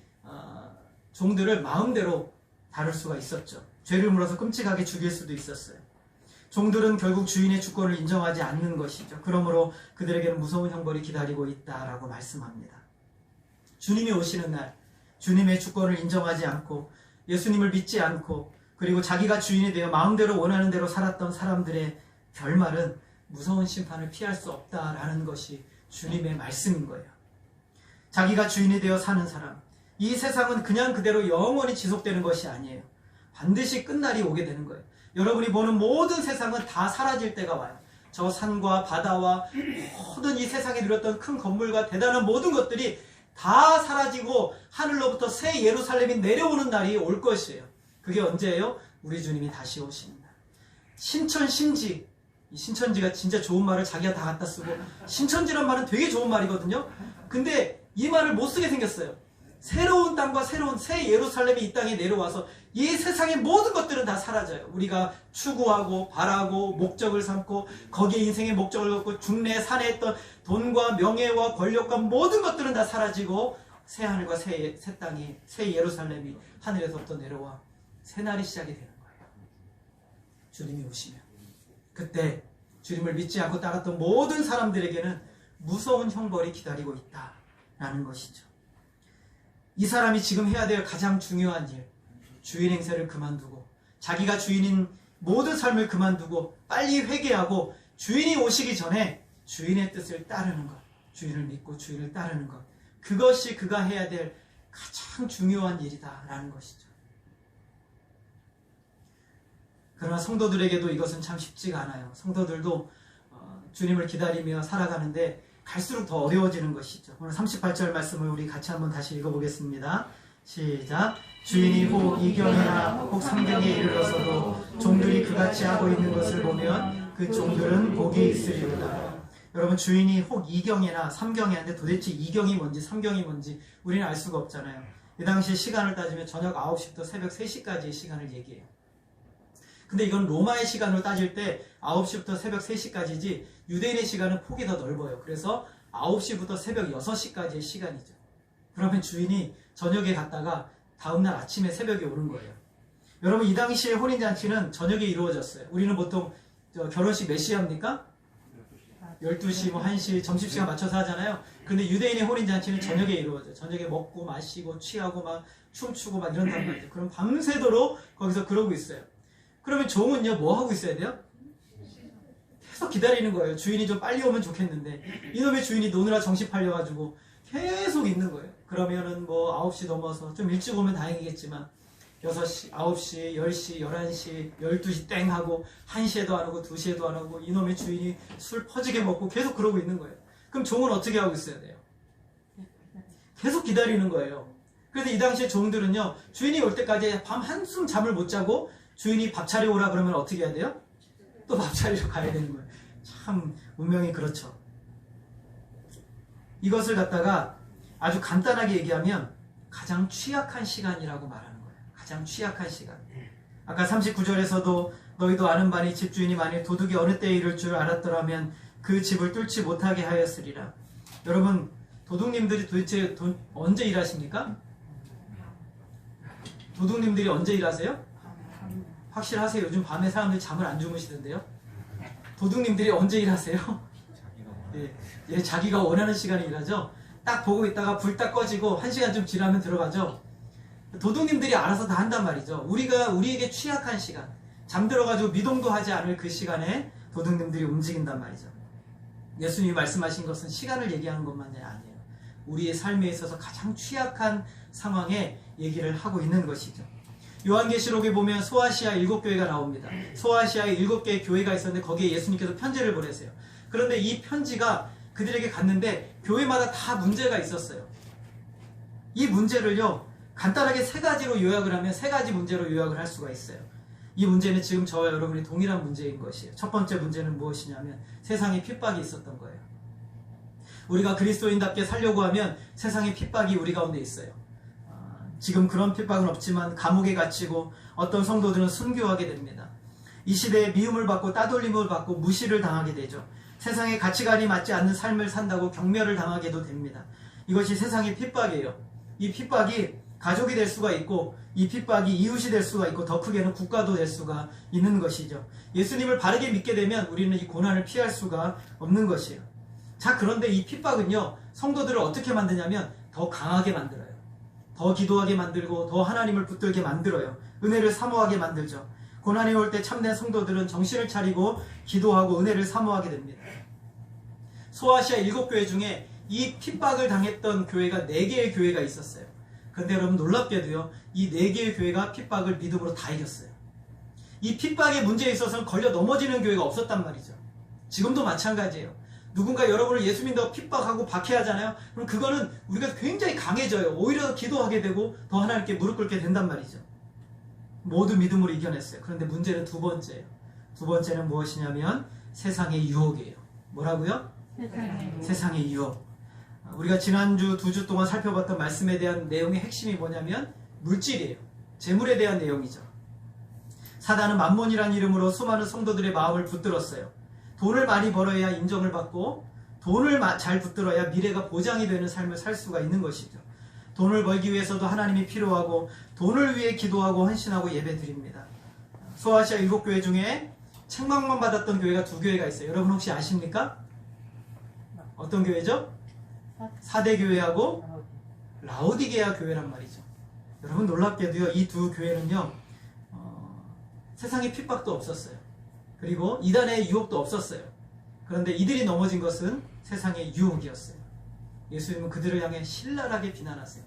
종들을 마음대로 다룰 수가 있었죠. 죄를 물어서 끔찍하게 죽일 수도 있었어요. 종들은 결국 주인의 주권을 인정하지 않는 것이죠. 그러므로 그들에게는 무서운 형벌이 기다리고 있다라고 말씀합니다. 주님이 오시는 날, 주님의 주권을 인정하지 않고 예수님을 믿지 않고 그리고 자기가 주인이 되어 마음대로 원하는 대로 살았던 사람들의 결말은 무서운 심판을 피할 수 없다라는 것이 주님의 말씀인 거예요. 자기가 주인이 되어 사는 사람, 이 세상은 그냥 그대로 영원히 지속되는 것이 아니에요. 반드시 끝날이 오게 되는 거예요. 여러분이 보는 모든 세상은 다 사라질 때가 와요. 저 산과 바다와 모든 이 세상에 누렸던 큰 건물과 대단한 모든 것들이 다 사라지고 하늘로부터 새 예루살렘이 내려오는 날이 올 것이에요. 그게 언제예요? 우리 주님이 다시 오시는 날. 신천신지. 이 신천지가 진짜 좋은 말을 자기가 다 갖다 쓰고, 신천지란 말은 되게 좋은 말이거든요. 근데 이 말을 못 쓰게 생겼어요. 새로운 땅과 새로운 새 예루살렘이 이 땅에 내려와서 이 세상의 모든 것들은 다 사라져요. 우리가 추구하고 바라고 목적을 삼고 거기에 인생의 목적을 갖고 중래 산에 했던 돈과 명예와 권력과 모든 것들은 다 사라지고 새 하늘과 새 땅이, 새 예루살렘이 하늘에서부터 내려와 새 날이 시작이 되는 거예요. 주님이 오시면 그때 주님을 믿지 않고 따랐던 모든 사람들에게는 무서운 형벌이 기다리고 있다라는 것이죠. 이 사람이 지금 해야 될 가장 중요한 일, 주인 행세를 그만두고 자기가 주인인 모든 삶을 그만두고 빨리 회개하고 주인이 오시기 전에 주인의 뜻을 따르는 것, 주인을 믿고 주인을 따르는 것, 그것이 그가 해야 될 가장 중요한 일이다라는 것이죠. 그러나 성도들에게도 이것은 참 쉽지가 않아요. 성도들도 주님을 기다리며 살아가는데 갈수록 더 어려워지는 것이죠. 오늘 38절 말씀을 우리 같이 한번 다시 읽어보겠습니다. 시작. 주인이 혹 이경이나 혹 삼경에 이르러서도 종들이 그같이 하고 있는 것을 보면 그 종들은 복이 있으리로다. 여러분, 주인이 혹 이경이나 삼경이 하는데 도대체 이경이 뭔지 삼경이 뭔지 우리는 알 수가 없잖아요. 이 당시 시간을 따지면 저녁 9시부터 새벽 3시까지의 시간을 얘기해요. 근데 이건 로마의 시간으로 따질 때 9시부터 새벽 3시까지지 유대인의 시간은 폭이 더 넓어요. 그래서 9시부터 새벽 6시까지의 시간이죠. 그러면 주인이 저녁에 갔다가 다음날 아침에 새벽에 오는 거예요. 여러분, 이 당시에 혼인잔치는 저녁에 이루어졌어요. 우리는 보통 결혼식 몇 시에 합니까? 12시, 1시 점심시간 맞춰서 하잖아요. 근데 유대인의 혼인잔치는 저녁에 이루어져요. 저녁에 먹고 마시고 취하고 막 춤추고 막 이런단 말이죠. 그럼 밤새도록 거기서 그러고 있어요. 그러면 종은요, 뭐 하고 있어야 돼요? 계속 기다리는 거예요. 주인이 좀 빨리 오면 좋겠는데 이놈의 주인이 노느라 정신 팔려가지고 계속 있는 거예요. 그러면은 뭐 9시 넘어서 좀 일찍 오면 다행이겠지만 6시, 9시, 10시, 11시, 12시 땡 하고 1시에도 안 오고 2시에도 안 오고 이놈의 주인이 술 퍼지게 먹고 계속 그러고 있는 거예요. 그럼 종은 어떻게 하고 있어야 돼요? 계속 기다리는 거예요. 그래서 이 당시에 종들은요, 주인이 올 때까지 밤 한숨 잠을 못 자고 주인이 밥 차려 오라 그러면 어떻게 해야 돼요? 또 밥 차리러 가야 되는 거예요. 참 운명이 그렇죠. 이것을 갖다가 아주 간단하게 얘기하면 가장 취약한 시간이라고 말하는 거예요. 가장 취약한 시간. 아까 39절에서도 너희도 아는 바니 집주인이 만일 도둑이 어느 때에 이를 줄 알았더라면 그 집을 뚫지 못하게 하였으리라. 여러분, 도둑님들이 도대체 언제 일하십니까? 도둑님들이 언제 일하세요? 확실하세요? 요즘 밤에 사람들이 잠을 안 주무시던데요? 도둑님들이 언제 일하세요? 예, 자기가 원하는 시간에 일하죠? 딱 보고 있다가 불 딱 꺼지고 1시간 좀 지나면 들어가죠? 도둑님들이 알아서 다 한단 말이죠. 우리에게 취약한 시간, 잠들어가지고 미동도 하지 않을 그 시간에 도둑님들이 움직인단 말이죠. 예수님이 말씀하신 것은 시간을 얘기하는 것만이 아니에요. 우리의 삶에 있어서 가장 취약한 상황에 얘기를 하고 있는 것이죠. 요한계시록에 보면 소아시아 7교회가 나옵니다. 소아시아에 7개의 교회가 있었는데 거기에 예수님께서 편지를 보내세요. 그런데 이 편지가 그들에게 갔는데 교회마다 다 문제가 있었어요. 이 문제를요, 간단하게 3가지로 요약을 하면 3가지 문제로 요약을 할 수가 있어요. 이 문제는 지금 저와 여러분이 동일한 문제인 것이에요. 첫 번째 문제는 무엇이냐면 세상에 핍박이 있었던 거예요. 우리가 그리스도인답게 살려고 하면 세상에 핍박이 우리 가운데 있어요. 지금 그런 핍박은 없지만 감옥에 갇히고 어떤 성도들은 순교하게 됩니다. 이 시대에 미움을 받고 따돌림을 받고 무시를 당하게 되죠. 세상의 가치관이 맞지 않는 삶을 산다고 경멸을 당하게도 됩니다. 이것이 세상의 핍박이에요. 이 핍박이 가족이 될 수가 있고 이 핍박이 이웃이 될 수가 있고 더 크게는 국가도 될 수가 있는 것이죠. 예수님을 바르게 믿게 되면 우리는 이 고난을 피할 수가 없는 것이에요. 자, 그런데 이 핍박은요, 성도들을 어떻게 만드냐면 더 강하게 만들어요. 더 기도하게 만들고 더 하나님을 붙들게 만들어요. 은혜를 사모하게 만들죠. 고난이 올 때 참된 성도들은 정신을 차리고 기도하고 은혜를 사모하게 됩니다. 소아시아 7교회 중에 이 핍박을 당했던 교회가 4개의 교회가 있었어요. 그런데 여러분, 놀랍게도요, 이 4개의 교회가 핍박을 믿음으로 다 이겼어요. 이 핍박의 문제에 있어서는 걸려 넘어지는 교회가 없었단 말이죠. 지금도 마찬가지예요. 누군가 여러분을 예수 믿는다고 핍박하고 박해하잖아요. 그럼 그거는 우리가 굉장히 강해져요. 오히려 기도하게 되고 더 하나님께 무릎 꿇게 된단 말이죠. 모두 믿음으로 이겨냈어요. 그런데 문제는 두 번째예요. 두 번째는 무엇이냐면 세상의 유혹이에요. 뭐라고요? 세상의 유혹. 우리가 지난주 2주 동안 살펴봤던 말씀에 대한 내용의 핵심이 뭐냐면 물질이에요. 재물에 대한 내용이죠. 사단은 만몬이라는 이름으로 수많은 성도들의 마음을 붙들었어요. 돈을 많이 벌어야 인정을 받고 돈을 잘 붙들어야 미래가 보장이 되는 삶을 살 수가 있는 것이죠. 돈을 벌기 위해서도 하나님이 필요하고 돈을 위해 기도하고 헌신하고 예배드립니다. 소아시아 7교회 중에 책망만 받았던 교회가 2교회가 있어요. 여러분 혹시 아십니까? 어떤 교회죠? 사대교회하고 라오디게아 교회란 말이죠. 여러분, 놀랍게도요, 이 2 교회는요, 세상에 핍박도 없었어요. 그리고 이단의 유혹도 없었어요. 그런데 이들이 넘어진 것은 세상의 유혹이었어요. 예수님은 그들을 향해 신랄하게 비난하세요.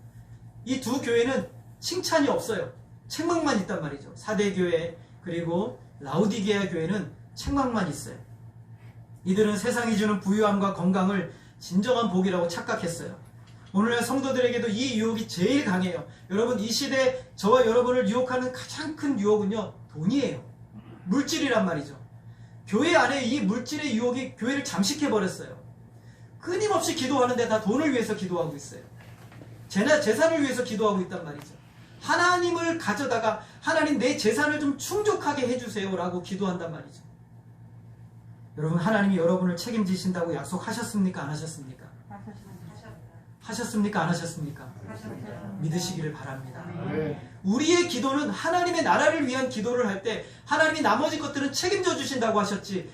이 2 교회는 칭찬이 없어요. 책망만 있단 말이죠. 사대교회 그리고 라오디게아 교회는 책망만 있어요. 이들은 세상이 주는 부유함과 건강을 진정한 복이라고 착각했어요. 오늘날 성도들에게도 이 유혹이 제일 강해요. 여러분, 이 시대에 저와 여러분을 유혹하는 가장 큰 유혹은요, 돈이에요. 물질이란 말이죠. 교회 안에 이 물질의 유혹이 교회를 잠식해버렸어요. 끊임없이 기도하는데 다 돈을 위해서 기도하고 있어요. 재산을 위해서 기도하고 있단 말이죠. 하나님을 가져다가 하나님 내 재산을 좀 충족하게 해주세요 라고 기도한단 말이죠. 여러분, 하나님이 여러분을 책임지신다고 약속하셨습니까? 안 하셨습니까? 하셨습니까? 안 하셨습니까? 믿으시기를 바랍니다. 우리의 기도는 하나님의 나라를 위한 기도를 할 때 하나님이 나머지 것들은 책임져 주신다고 하셨지,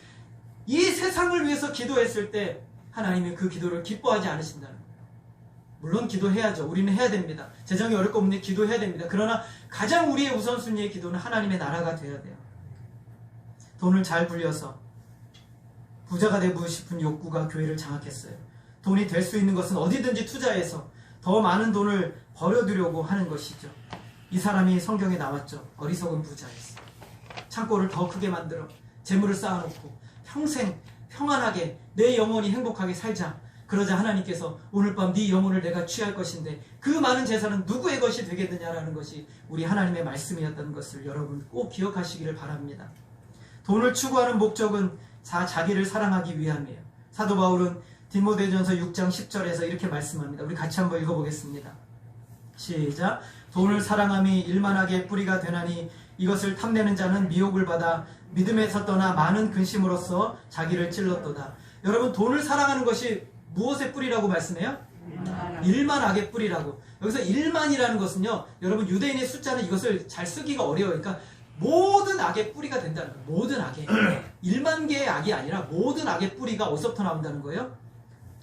이 세상을 위해서 기도했을 때 하나님이 그 기도를 기뻐하지 않으신다는 거예요. 물론 기도해야죠. 우리는 해야 됩니다. 재정이 어렵고 없는데 기도해야 됩니다. 그러나 가장 우리의 우선순위의 기도는 하나님의 나라가 되어야 돼요. 돈을 잘 불려서 부자가 되고 싶은 욕구가 교회를 장악했어요. 돈이 될 수 있는 것은 어디든지 투자해서 더 많은 돈을 벌어두려고 하는 것이죠. 이 사람이 성경에 나왔죠. 어리석은 부자였어요. 창고를 더 크게 만들어 재물을 쌓아놓고 평생 평안하게 내 영혼이 행복하게 살자. 그러자 하나님께서 오늘 밤 네 영혼을 내가 취할 것인데 그 많은 재산은 누구의 것이 되겠느냐라는 것이 우리 하나님의 말씀이었다는 것을 여러분 꼭 기억하시기를 바랍니다. 돈을 추구하는 목적은 자기를 사랑하기 위함이에요. 사도 바울은 디모데전서 6장 10절에서 이렇게 말씀합니다. 우리 같이 한번 읽어보겠습니다. 시작. 돈을 사랑함이 일만하게 뿌리가 되나니 이것을 탐내는 자는 미혹을 받아 믿음에서 떠나 많은 근심으로써 자기를 찔렀도다. 여러분, 돈을 사랑하는 것이 무엇의 뿌리라고 말씀해요? 일만악의 뿌리라고. 여기서 일만이라는 것은요, 여러분 유대인의 숫자는 이것을 잘 쓰기가 어려워요. 그러니까 모든 악의 뿌리가 된다는 거예요. 모든 악의 1만 개의 악이 아니라 모든 악의 뿌리가 어디서부터 나온다는 거예요?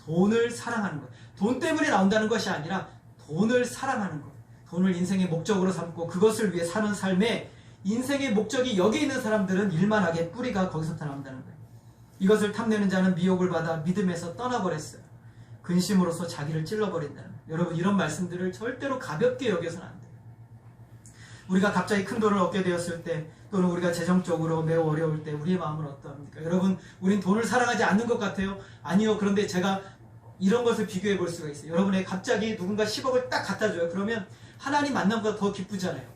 돈을 사랑하는 거예요. 돈 때문에 나온다는 것이 아니라 돈을 사랑하는 거예요. 돈을 인생의 목적으로 삼고 그것을 위해 사는 삶에 인생의 목적이 여기에 있는 사람들은 일만 악의 뿌리가 거기서부터 나온다는 거예요. 이것을 탐내는 자는 미혹을 받아 믿음에서 떠나버렸어요. 근심으로써 자기를 찔러버린다는 거예요. 여러분, 이런 말씀들을 절대로 가볍게 여겨서는 안 돼요. 우리가 갑자기 큰 돈을 얻게 되었을 때, 또는 우리가 재정적으로 매우 어려울 때 우리의 마음은 어떠합니까? 여러분, 우린 돈을 사랑하지 않는 것 같아요? 아니요. 그런데 제가 이런 것을 비교해 볼 수가 있어요. 여러분의 갑자기 누군가 10억을 딱 갖다 줘요. 그러면 하나님 만남보다 더 기쁘잖아요.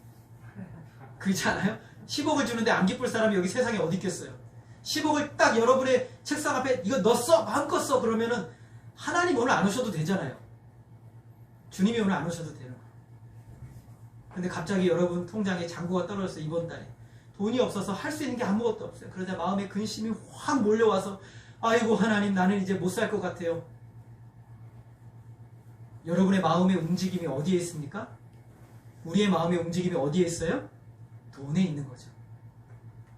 그렇지 않아요? 10억을 주는데 안 기쁠 사람이 여기 세상에 어디 있겠어요? 10억을 딱 여러분의 책상 앞에 이거 너 써! 마음껏 써! 그러면은 하나님 오늘 안 오셔도 되잖아요. 주님이 오늘 안 오셔도 되는 거예요. 근데 갑자기 여러분 통장에 잔고가 떨어졌어요. 이번 달에 돈이 없어서 할 수 있는 게 아무것도 없어요. 그러자 마음에 근심이 확 몰려와서 아이고 하나님, 나는 이제 못 살 것 같아요. 여러분의 마음의 움직임이 어디에 있습니까? 우리의 마음의 움직임이 어디에 있어요? 돈에 있는 거죠.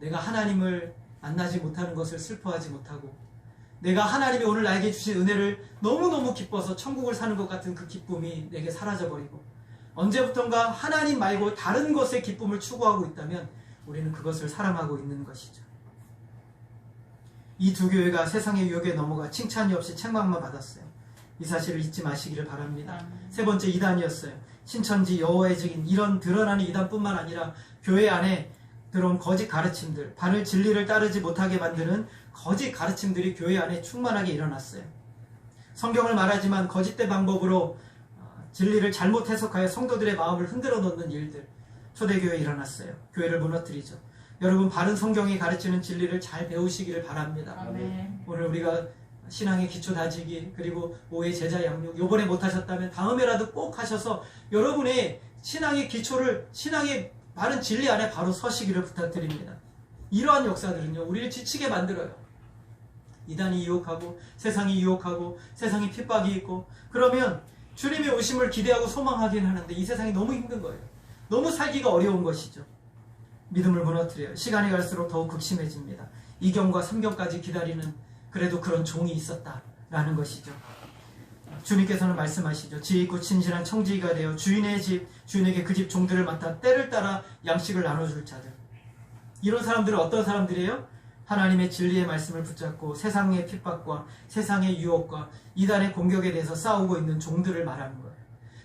내가 하나님을 만나지 못하는 것을 슬퍼하지 못하고, 내가 하나님이 오늘 나에게 주신 은혜를 너무너무 기뻐서 천국을 사는 것 같은 그 기쁨이 내게 사라져버리고, 언제부턴가 하나님 말고 다른 것의 기쁨을 추구하고 있다면 우리는 그것을 사랑하고 있는 것이죠. 이 두 교회가 세상의 유혹에 넘어가 칭찬이 없이 책망만 받았어요. 이 사실을 잊지 마시기를 바랍니다. 세 번째, 이단이었어요. 신천지 여호와의 증인, 이런 드러나는 이단뿐만 아니라 교회 안에 들어온 거짓 가르침들, 바른 진리를 따르지 못하게 만드는 거짓 가르침들이 교회 안에 충만하게 일어났어요. 성경을 말하지만 거짓된 방법으로 진리를 잘못 해석하여 성도들의 마음을 흔들어 놓는 일들, 초대교회에 일어났어요. 교회를 무너뜨리죠. 여러분, 바른 성경이 가르치는 진리를 잘 배우시기를 바랍니다. 아멘. 오늘 우리가 신앙의 기초 다지기, 그리고 5회 제자 양육, 요번에 못하셨다면 다음에라도 꼭 하셔서 여러분의 신앙의 기초를, 신앙의 바른 진리 안에 바로 서시기를 부탁드립니다. 이러한 역사들은요, 우리를 지치게 만들어요. 이단이 유혹하고, 세상이 유혹하고, 세상이 핍박이 있고, 그러면 주님의 오심을 기대하고 소망하긴 하는데 이 세상이 너무 힘든 거예요. 너무 살기가 어려운 것이죠. 믿음을 무너뜨려요. 시간이 갈수록 더욱 극심해집니다. 2경과 3경까지 기다리는 그래도 그런 종이 있었다라는 것이죠. 주님께서는 말씀하시죠. 지혜 있고 친실한 청지기가 되어 주인의 집, 주인에게 그 집 종들을 맡아 때를 따라 양식을 나눠줄 자들. 이런 사람들은 어떤 사람들이에요? 하나님의 진리의 말씀을 붙잡고 세상의 핍박과 세상의 유혹과 이단의 공격에 대해서 싸우고 있는 종들을 말하는 거예요.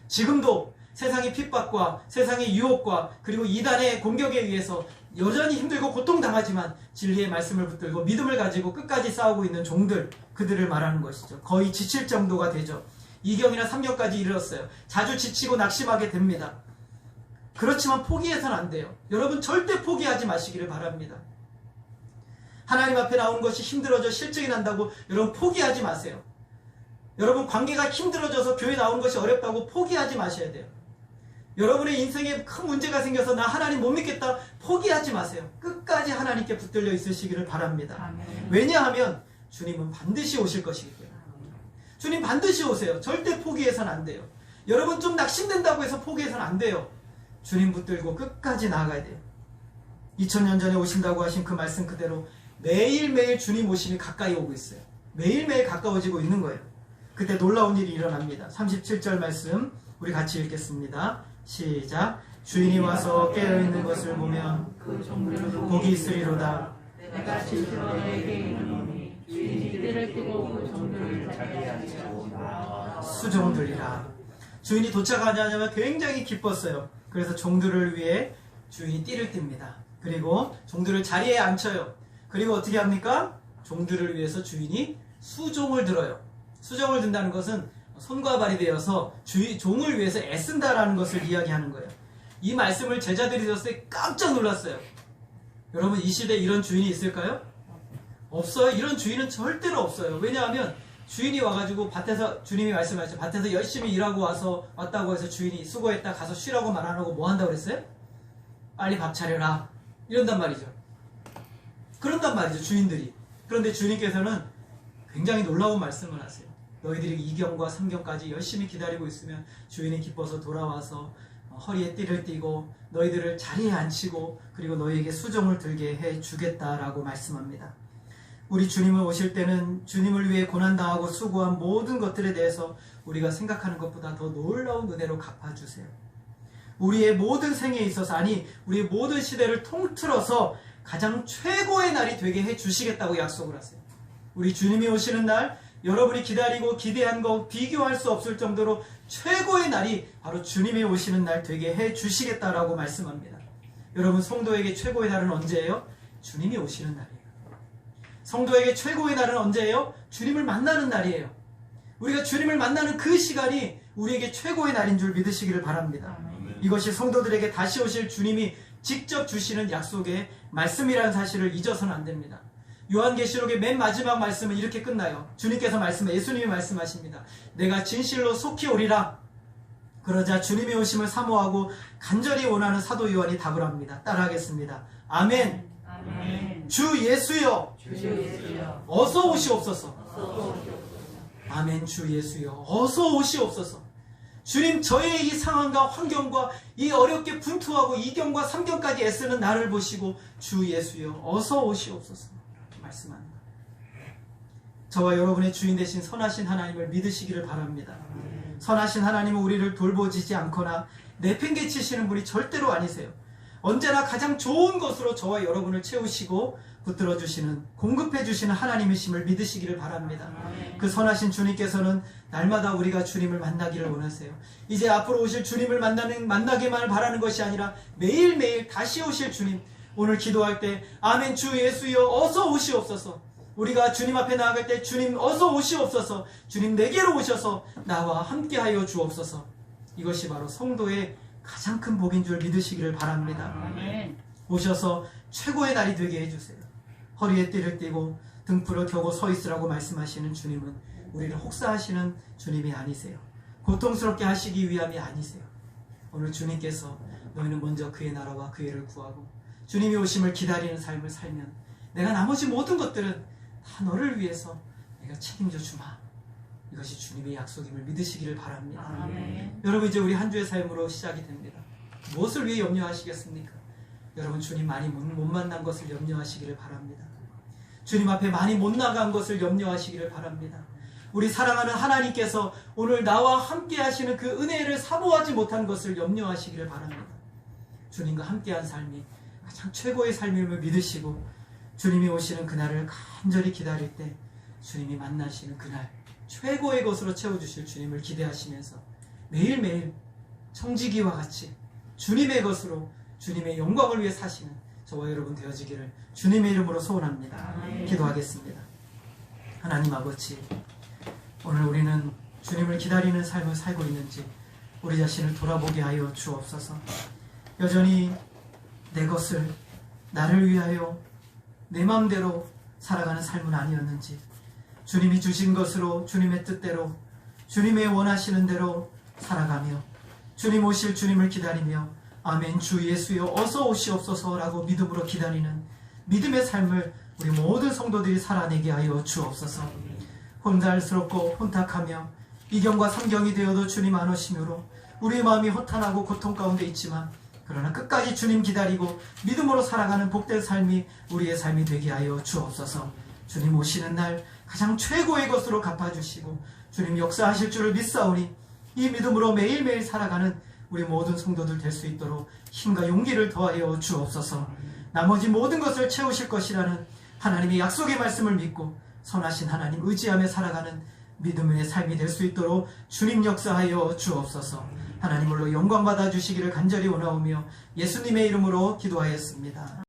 지금도 세상의 핍박과 세상의 유혹과 그리고 이단의 공격에 의해서 여전히 힘들고 고통당하지만 진리의 말씀을 붙들고 믿음을 가지고 끝까지 싸우고 있는 종들, 그들을 말하는 것이죠. 거의 지칠 정도가 되죠. 2경이나 3경까지 이르렀어요. 자주 지치고 낙심하게 됩니다. 그렇지만 포기해서는 안 돼요. 여러분, 절대 포기하지 마시기를 바랍니다. 하나님 앞에 나오는 것이 힘들어져 실증이 난다고 여러분 포기하지 마세요. 여러분 관계가 힘들어져서 교회 나오는 것이 어렵다고 포기하지 마셔야 돼요. 여러분의 인생에 큰 문제가 생겨서 나 하나님 못 믿겠다 포기하지 마세요. 끝까지 하나님께 붙들려 있으시기를 바랍니다. 아멘. 왜냐하면 주님은 반드시 오실 것이기 때문에. 주님 반드시 오세요. 절대 포기해서는 안 돼요. 여러분 좀 낙심된다고 해서 포기해서는 안 돼요. 주님 붙들고 끝까지 나아가야 돼요. 2000년 전에 오신다고 하신 그 말씀 그대로 매일매일 주님 오심이 가까이 오고 있어요. 매일매일 가까워지고 있는 거예요. 그때 놀라운 일이 일어납니다. 37절 말씀 우리 같이 읽겠습니다. 시작. 주인이 와서 깨어있는 것을 보면 그 종들은 복이 있으리로다. 내가 실제로 내게 이르노니 주인이 띠를 띠고 그 종들을 자기의 안에 오리라. 수종들이라. 주인이 도착하자마자 굉장히 기뻤어요. 그래서 종들을 위해 주인이 띠를 띱니다. 그리고 종들을 자리에 앉혀요. 그리고 어떻게 합니까? 종들을 위해서 주인이 수종을 들어요. 수종을 든다는 것은 손과 발이 되어서 종을 위해서 애쓴다라는 것을 이야기하는 거예요. 이 말씀을 제자들이 들었을 때 깜짝 놀랐어요. 여러분 이 시대에 이런 주인이 있을까요? 없어요. 이런 주인은 절대로 없어요. 왜냐하면 주인이 와가지고 밭에서 주님이 말씀하셨죠. 밭에서 열심히 일하고 왔다고 해서 주인이 수고했다 가서 쉬라고 말 안 하고 뭐 한다고 그랬어요? 빨리 밥 차려라. 이런단 말이죠. 그런단 말이죠. 주인들이. 그런데 주님께서는 굉장히 놀라운 말씀을 하세요. 너희들이 2경과 3경까지 열심히 기다리고 있으면 주인이 기뻐서 돌아와서 허리에 띠를 띠고 너희들을 자리에 앉히고 그리고 너희에게 수종을 들게 해주겠다라고 말씀합니다. 우리 주님을 오실 때는 주님을 위해 고난당하고 수고한 모든 것들에 대해서 우리가 생각하는 것보다 더 놀라운 은혜로 갚아주세요. 우리의 모든 생에 있어서 아니 우리의 모든 시대를 통틀어서 가장 최고의 날이 되게 해주시겠다고 약속을 하세요. 우리 주님이 오시는 날 여러분이 기다리고 기대한 거 비교할 수 없을 정도로 최고의 날이 바로 주님이 오시는 날 되게 해주시겠다라고 말씀합니다. 여러분 성도에게 최고의 날은 언제예요? 주님이 오시는 날이에요. 성도에게 최고의 날은 언제예요? 주님을 만나는 날이에요. 우리가 주님을 만나는 그 시간이 우리에게 최고의 날인 줄 믿으시기를 바랍니다. 이것이 성도들에게 다시 오실 주님이 직접 주시는 약속의 말씀이라는 사실을 잊어서는 안 됩니다. 요한계시록의 맨 마지막 말씀은 이렇게 끝나요. 주님께서 예수님이 말씀하십니다. 내가 진실로 속히 오리라. 그러자 주님이 오심을 사모하고 간절히 원하는 사도 요한이 답을 합니다. 따라하겠습니다. 아멘. 아멘. 주 예수여, 주 예수여, 어서 오시옵소서. 어서 오시옵소서. 아멘. 주 예수여, 어서 오시옵소서. 주님, 저의 이 상황과 환경과 이 어렵게 분투하고 2경과 3경까지 애쓰는 나를 보시고 주 예수여, 어서 오시옵소서 말씀합니다. 저와 여러분의 주인 되신 선하신 하나님을 믿으시기를 바랍니다. 선하신 하나님은 우리를 돌보지지 않거나 내팽개치시는 분이 절대로 아니세요. 언제나 가장 좋은 것으로 저와 여러분을 채우시고 붙들어주시는, 공급해주시는 하나님이심을 믿으시기를 바랍니다. 그 선하신 주님께서는 날마다 우리가 주님을 만나기를 원하세요. 이제 앞으로 오실 주님을 만나기만을 바라는 것이 아니라 매일매일 다시 오실 주님, 오늘 기도할 때 아멘 주 예수여 어서 오시옵소서. 우리가 주님 앞에 나아갈 때 주님 어서 오시옵소서. 주님 내게로 오셔서 나와 함께하여 주옵소서. 이것이 바로 성도의 가장 큰 복인 줄 믿으시기를 바랍니다. 아멘. 오셔서 최고의 날이 되게 해주세요. 허리에 띠를 띠고 등불을 켜고 서 있으라고 말씀하시는 주님은 우리를 혹사하시는 주님이 아니세요. 고통스럽게 하시기 위함이 아니세요. 오늘 주님께서 너희는 먼저 그의 나라와 그의 의를 구하고 주님이 오심을 기다리는 삶을 살면 내가 나머지 모든 것들은 다 너를 위해서 내가 책임져 주마. 이것이 주님의 약속임을 믿으시기를 바랍니다. 아멘. 여러분 이제 우리 한 주의 삶으로 시작이 됩니다. 무엇을 위해 염려하시겠습니까? 여러분 주님 많이 못 만난 것을 염려하시기를 바랍니다. 주님 앞에 많이 못 나간 것을 염려하시기를 바랍니다. 우리 사랑하는 하나님께서 오늘 나와 함께 하시는 그 은혜를 사모하지 못한 것을 염려하시기를 바랍니다. 주님과 함께한 삶이 가장 최고의 삶임을 믿으시고 주님이 오시는 그날을 간절히 기다릴 때 주님이 만나시는 그날 최고의 것으로 채워주실 주님을 기대하시면서 매일매일 청지기와 같이 주님의 것으로 주님의 영광을 위해 사시는 저와 여러분 되어지기를 주님의 이름으로 소원합니다. 기도하겠습니다. 하나님 아버지, 오늘 우리는 주님을 기다리는 삶을 살고 있는지 우리 자신을 돌아보게 하여 주옵소서. 여전히 내 것을 나를 위하여 내 마음대로 살아가는 삶은 아니었는지 주님이 주신 것으로 주님의 뜻대로 주님의 원하시는 대로 살아가며 주님 오실 주님을 기다리며 아멘 주 예수여 어서 오시옵소서라고 믿음으로 기다리는 믿음의 삶을 우리 모든 성도들이 살아내게 하여 주옵소서. 혼달스럽고 혼탁하며 이경과 삼경이 되어도 주님 안 오심으로 우리의 마음이 허탄하고 고통 가운데 있지만 그러나 끝까지 주님 기다리고 믿음으로 살아가는 복된 삶이 우리의 삶이 되게 하여 주옵소서. 주님 오시는 날 가장 최고의 것으로 갚아주시고 주님 역사하실 줄을 믿사오니 이 믿음으로 매일매일 살아가는 우리 모든 성도들 될 수 있도록 힘과 용기를 더하여 주옵소서. 나머지 모든 것을 채우실 것이라는 하나님의 약속의 말씀을 믿고 선하신 하나님 의지하며 살아가는 믿음의 삶이 될 수 있도록 주님 역사하여 주옵소서. 하나님으로 영광 받아 주시기를 간절히 원하오며 예수님의 이름으로 기도하였습니다.